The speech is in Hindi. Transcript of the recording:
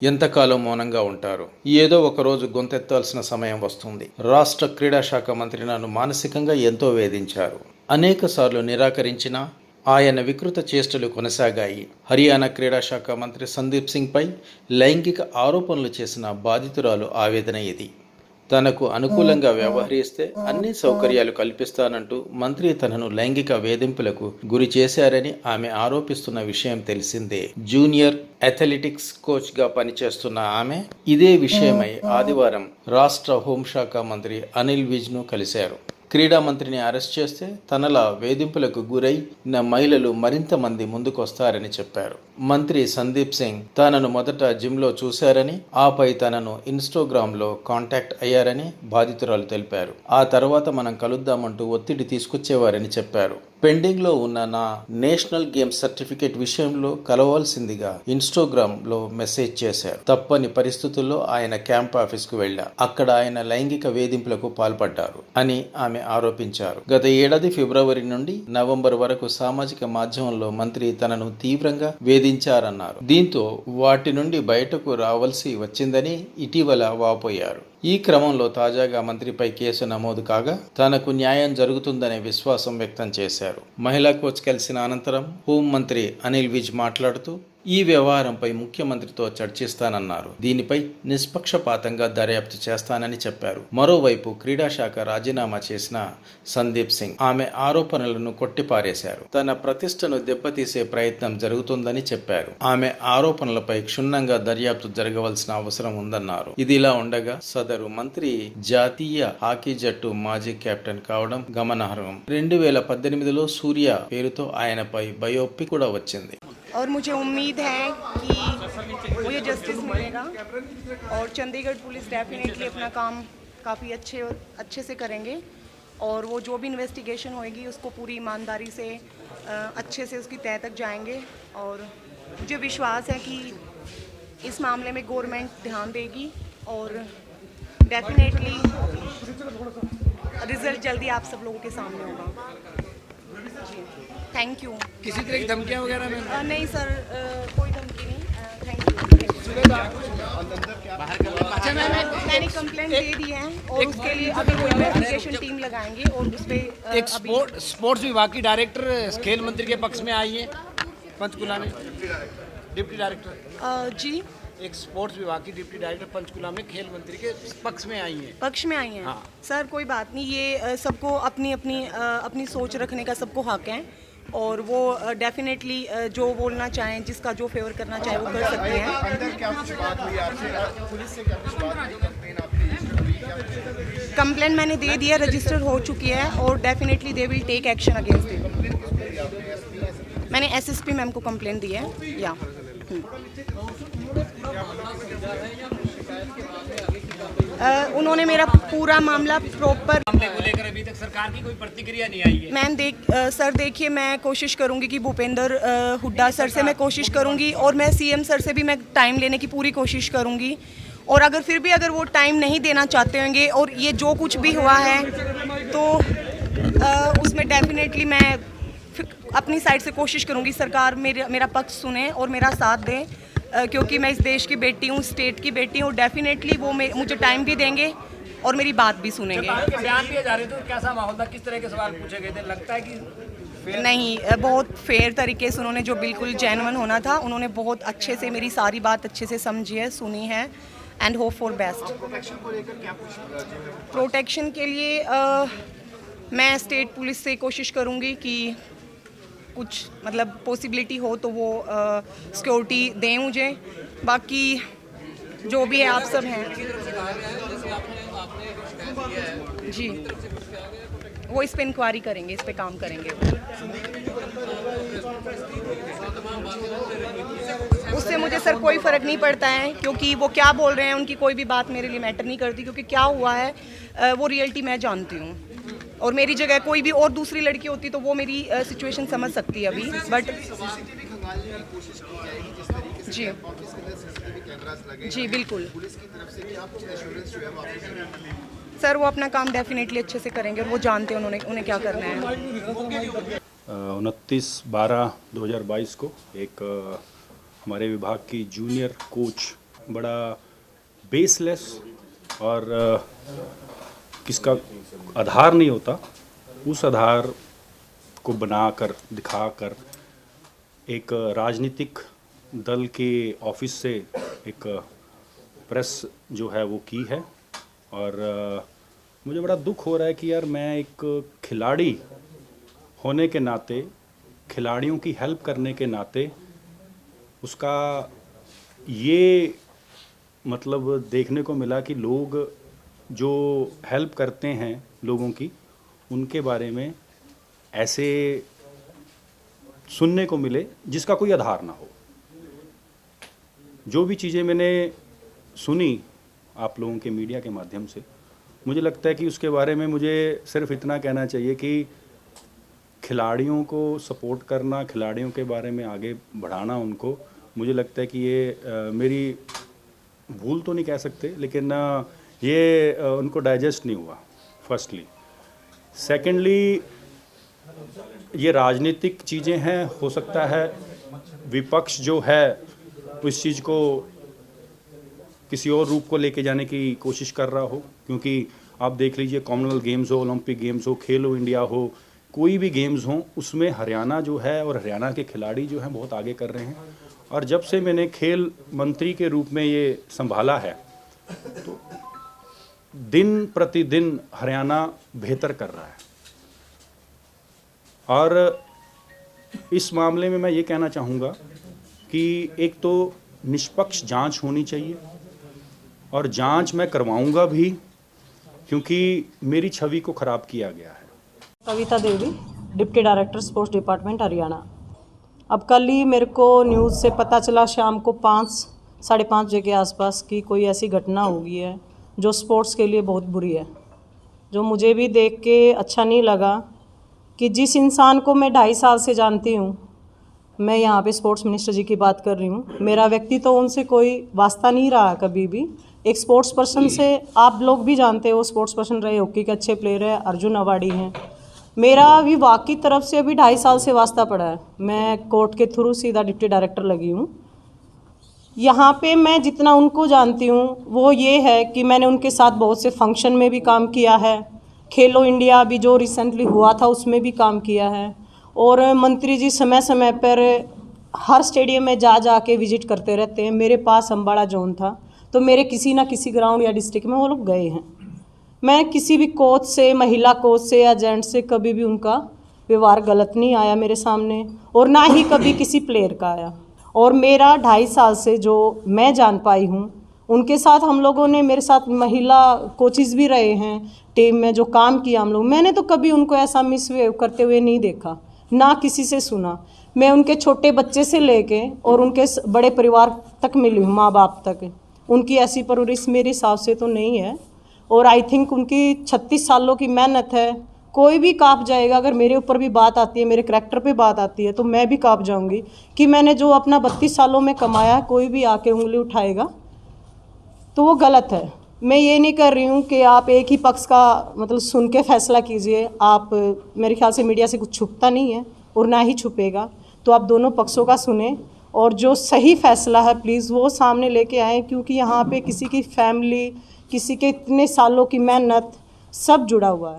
ఎంతకాలం మౌనంగా ఉంటారు? ఏదో ఒక రోజు గొంతెత్తాల్సిన సమయం వస్తుంది. రాష్ట్ర క్రీడా శాఖ మంత్రి నన్ను మానసికంగా ఎంతో వేధించారు. అనేకసార్లు నిరాకరించినా ఆయన వికృత చేష్టలు కొనసాగాయి. హర్యానా క్రీడా శాఖ మంత్రి సందీప్ సింగ్ పై లైంగిక ఆరోపణలు చేసిన బాధితురాలు ఆవేదన ఇది. తనకు అనుకూలంగా వ్యవహరిస్తే అన్ని సౌకర్యాలు కల్పిస్తానంటూ మంత్రి తనను లైంగిక వేధింపులకు గురి చేశారని ఆమె ఆరోపిస్తున్న విషయం తెలిసిందే. జూనియర్ అథ్లెటిక్స్ కోచ్గా పనిచేస్తున్న ఆమె ఇదే విషయమై ఆదివారం రాష్ట్ర హోంశాఖ మంత్రి అనిల్ విజ్ను కలిశారు. క్రీడా మంత్రిని అరెస్ట్ చేస్తే తనలా వేధింపులకు గురై మహిళలు మరింత మంది ముందుకొస్తారని చెప్పారు. మంత్రి సందీప్ సింగ్ తనను మొదట జిమ్లో చూశారని, ఆపై తనను ఇన్స్టాగ్రామ్లో కాంటాక్ట్ అయ్యారని బాధితురాలు తెలిపారు. ఆ తర్వాత మనం కలుద్దామంటూ ఒత్తిడి తీసుకొచ్చేవారని చెప్పారు. పెండింగ్లో ఉన్న నా నేషనల్ గేమ్స్ సర్టిఫికేట్ విషయంలో కలవాల్సిందిగా ఇన్స్టాగ్రామ్లో మెసేజ్ చేశారు. తప్పని పరిస్థితుల్లో ఆయన క్యాంప్ ఆఫీస్కు వెళ్ళా. అక్కడ ఆయన లైంగిక వేధింపులకు పాల్పడ్డారు అని ఆమె ఆరోపించారు. గత ఏడాది ఫిబ్రవరి నుండి నవంబర్ వరకు సామాజిక మాధ్యమంలో మంత్రి తనను తీవ్రంగా వేధించారన్నారు. దీంతో వాటి నుండి బయటకు రావాల్సి వచ్చిందని ఇటీవల వాపోయారు. ఈ క్రమంలో తాజాగా మంత్రిపై కేసు నమోదు కాగా తనకు న్యాయం జరుగుతుందనే విశ్వాసం వ్యక్తం చేశారు. మహిళా కోచ్ కలిసిన అనంతరం హోంమంత్రి అనిల్ విజ్ మాట్లాడుతూ ఈ వ్యవహారంపై ముఖ్యమంత్రితో చర్చిస్తానన్నారు. దీనిపై నిష్పక్షపాతంగా దర్యాప్తు చేస్తానని చెప్పారు. మరోవైపు క్రీడా శాఖ రాజీనామా చేసిన సందీప్ సింగ్ ఆమె ఆరోపణలను కొట్టిపారేశారు. తన ప్రతిష్టను దెబ్బతీసే ప్రయత్నం జరుగుతుందని చెప్పారు. ఆమె ఆరోపణలపై క్షుణ్ణంగా దర్యాప్తు జరగవలసిన అవసరం ఉందన్నారు. ఇదిలా ఉండగా సదరు మంత్రి జాతీయ హాకీ జట్టు మాజీ కెప్టెన్ కావడం గమనార్హం. 2018లో సూర్య పేరుతో ఆయనపై బయోపిక్ కూడా వచ్చింది. और मुझे उम्मीद है कि मुझे जस्टिस मिलेगा और चंडीगढ़ पुलिस डेफिनेटली अपना काम काफ़ी अच्छे से करेंगे और वो जो भी इन्वेस्टिगेशन होएगी उसको पूरी ईमानदारी से अच्छे से उसकी तह तक जाएंगे और मुझे विश्वास है कि इस मामले में गवर्नमेंट ध्यान देगी और डेफिनेटली रिजल्ट जल्दी आप सब लोगों के सामने होगा। Thank you. किसी तरह की धमकियां वगैरह में नहीं सर, कोई धमकी नहीं। Thank you. अच्छा मैंने कंप्लेंट दे दी है और उसके लिए अभी वो इन्वेस्टिगेशन टीम लगाएंगे और उस पे एक स्पोर्ट्स विभाग की डायरेक्टर खेल मंत्री के पक्ष में आई है पंचकुला में, डिप्टी डायरेक्टर जी एक स्पोर्ट्स विभाग की डिप्टी डायरेक्टर पंचकुला में खेल मंत्री के पक्ष में आई है। पक्ष में आई हैं। हाँ। सर कोई बात नहीं, ये सबको अपनी अपनी अपनी सोच रखने का सबको हक है और वो डेफिनेटली जो बोलना चाहें, जिसका जो फेवर करना चाहे वो कर सकते हैं। अंदर क्या कुछ बात हुई आपसे, पुलिस से क्या कुछ बात हुई, कंप्लेन आपने रजिस्टर हुई, क्या कुछ? कंप्लेंट मैंने दे दिया, रजिस्टर हो चुकी है और definitely they will take action against them. मैंने एसएसपी मैम को कंप्लेंट दी है। या उन्होंने मेरा पूरा मामला प्रॉपर मामले को लेकर अभी तक सरकार की कोई प्रतिक्रिया नहीं आई है। मैम सर देखिए, मैं कोशिश करूंगी कि भूपेंद्र हुड्डा सर से मैं कोशिश करूंगी और मैं सीएम सर से भी मैं टाइम लेने की पूरी कोशिश करूंगी और अगर फिर भी अगर वो टाइम नहीं देना चाहते होंगे और ये जो कुछ भी हुआ है तो उसमें डेफिनेटली मैं अपनी साइड से कोशिश करूंगी सरकार मेरा पक्ष सुने और मेरा साथ दे, क्योंकि मैं इस देश की बेटी हूँ, स्टेट की बेटी हूँ। डेफिनेटली वो मुझे टाइम भी देंगे और मेरी बात भी सुनेंगे। बयान दिए जा रहे थे, कैसा माहौल था, किस तरह के सवाल पूछे गए थे? लगता है कि नहीं, बहुत फेयर तरीके से उन्होंने, जो बिल्कुल जेन्युइन होना था, उन्होंने बहुत अच्छे से मेरी सारी बात अच्छे से समझी है, सुनी है and hope for best. Protection के लिए मैं स्टेट पुलिस से कोशिश करूँगी कि कुछ मतलब पॉसिबिलिटी हो तो वो सिक्योरिटी दें मुझे। बाकी जो भी है आप सब हैं जी, वो इस पे इंक्वायरी करेंगे, इस पे काम करेंगे। उससे मुझे सर कोई फ़र्क नहीं पड़ता है, क्योंकि वो क्या बोल रहे हैं उनकी कोई भी बात मेरे लिए मैटर नहीं करती, क्योंकि क्या हुआ है वो रियलिटी मैं जानती हूँ और मेरी जगह कोई भी और दूसरी लड़की होती तो वो मेरी सिचुएशन समझ सकती है अभी, बट जी जी बिल्कुल सर वो अपना काम डेफिनेटली अच्छे से करेंगे और वो जानते हैं उन्हें क्या करना है। 29/12/2022 को एक हमारे विभाग की जूनियर कोच बड़ा बेसलेस और किसका आधार नहीं होता, उस आधार को बनाकर दिखाकर एक राजनीतिक दल के ऑफिस से एक प्रेस जो है वो की है। और मुझे बड़ा दुख हो रहा है कि यार मैं एक खिलाड़ी होने के नाते, खिलाड़ियों की हेल्प करने के नाते उसका ये मतलब देखने को मिला कि लोग जो हेल्प करते हैं लोगों की, उनके बारे में ऐसे सुनने को मिले जिसका कोई आधार ना हो। जो भी चीज़ें मैंने सुनी आप लोगों के मीडिया के माध्यम से, मुझे लगता है कि उसके बारे में मुझे सिर्फ इतना कहना चाहिए कि खिलाड़ियों को सपोर्ट करना, खिलाड़ियों के बारे में आगे बढ़ाना उनको, मुझे लगता है कि ये मेरी भूल तो नहीं कह सकते, लेकिन ये उनको डाइजेस्ट नहीं हुआ फर्स्टली। सेकेंडली, ये राजनीतिक चीज़ें हैं, हो सकता है विपक्ष जो है इस चीज़ को किसी और रूप को लेके जाने की कोशिश कर रहा हो, क्योंकि आप देख लीजिए कॉमनवेल्थ गेम्स हो, ओलंपिक गेम्स हो, खेलो इंडिया हो, कोई भी गेम्स हो, उसमें हरियाणा जो है और हरियाणा के खिलाड़ी जो हैं बहुत आगे कर रहे हैं। और जब से मैंने खेल मंत्री के रूप में ये संभाला है तो दिन प्रतिदिन हरियाणा बेहतर कर रहा है। और इस मामले में मैं ये कहना चाहूँगा कि एक तो निष्पक्ष जांच होनी चाहिए, और जांच मैं करवाऊँगा भी, क्योंकि मेरी छवि को ख़राब किया गया है। Kavita Devi, deputy director sports department Haryana. अब कल ही मेरे को न्यूज़ से पता चला शाम को 5-5:30 बजे के आसपास की कोई ऐसी घटना हो गई है जो स्पोर्ट्स के लिए बहुत बुरी है, जो मुझे भी देख के अच्छा नहीं लगा कि जिस इंसान को मैं 2.5 साल से जानती हूँ, मैं यहाँ पे स्पोर्ट्स मिनिस्टर जी की बात कर रही हूँ, मेरा व्यक्ति तो उनसे कोई वास्ता नहीं रहा कभी भी। एक स्पोर्ट्स पर्सन से आप लोग भी जानते हो, स्पोर्ट्स पर्सन रहे, हॉकी के अच्छे प्लेयर है, अर्जुन अवार्डी हैं, मेरा विभाग की तरफ से अभी 2.5 साल से वास्ता पड़ा है। मैं कोर्ट के थ्रू सीधा डिप्टी डायरेक्टर लगी हूँ। यहाँ पे मैं जितना उनको जानती हूँ वो ये है कि मैंने उनके साथ बहुत से फंक्शन में भी काम किया है, खेलो इंडिया भी जो रिसेंटली हुआ था उसमें भी काम किया है, और मंत्री जी समय समय पर हर स्टेडियम में जा के विजिट करते रहते हैं। मेरे पास अम्बाड़ा जोन था तो मेरे किसी ना किसी ग्राउंड या डिस्ट्रिक्ट में वो लोग गए हैं। मैं किसी भी कोच से, महिला कोच से या जेंट्स से कभी भी उनका व्यवहार गलत नहीं आया मेरे सामने, और ना ही कभी किसी प्लेयर का आया। और मेरा 2.5 साल से जो मैं जान पाई हूँ, उनके साथ हम लोगों ने, मेरे साथ महिला कोचेस भी रहे हैं टीम में, जो काम किया हम लोग, मैंने तो कभी उनको ऐसा मिसबिहेव करते हुए नहीं देखा, ना किसी से सुना। मैं उनके छोटे बच्चे से लेके और उनके बड़े परिवार तक मिली हूँ, माँ बाप तक, उनकी ऐसी परवरिश मेरे हिसाब से तो नहीं है। और आई थिंक उनकी 36 सालों की मेहनत है, कोई भी काँप जाएगा। अगर मेरे ऊपर भी बात आती है, मेरे करैक्टर पे बात आती है, तो मैं भी काँप जाऊंगी कि मैंने जो अपना 32 सालों में कमाया, कोई भी आके उंगली उठाएगा तो वो गलत है। मैं ये नहीं कर रही हूँ कि आप एक ही पक्ष का मतलब सुन के फैसला कीजिए। आप, मेरे ख्याल से मीडिया से कुछ छुपता नहीं है और ना ही छुपेगा, तो आप दोनों पक्षों का सुने और जो सही फैसला है प्लीज़ वो सामने लेके आएँ, क्योंकि यहाँ पे किसी की फैमिली, किसी के इतने सालों की मेहनत सब जुड़ा हुआ है।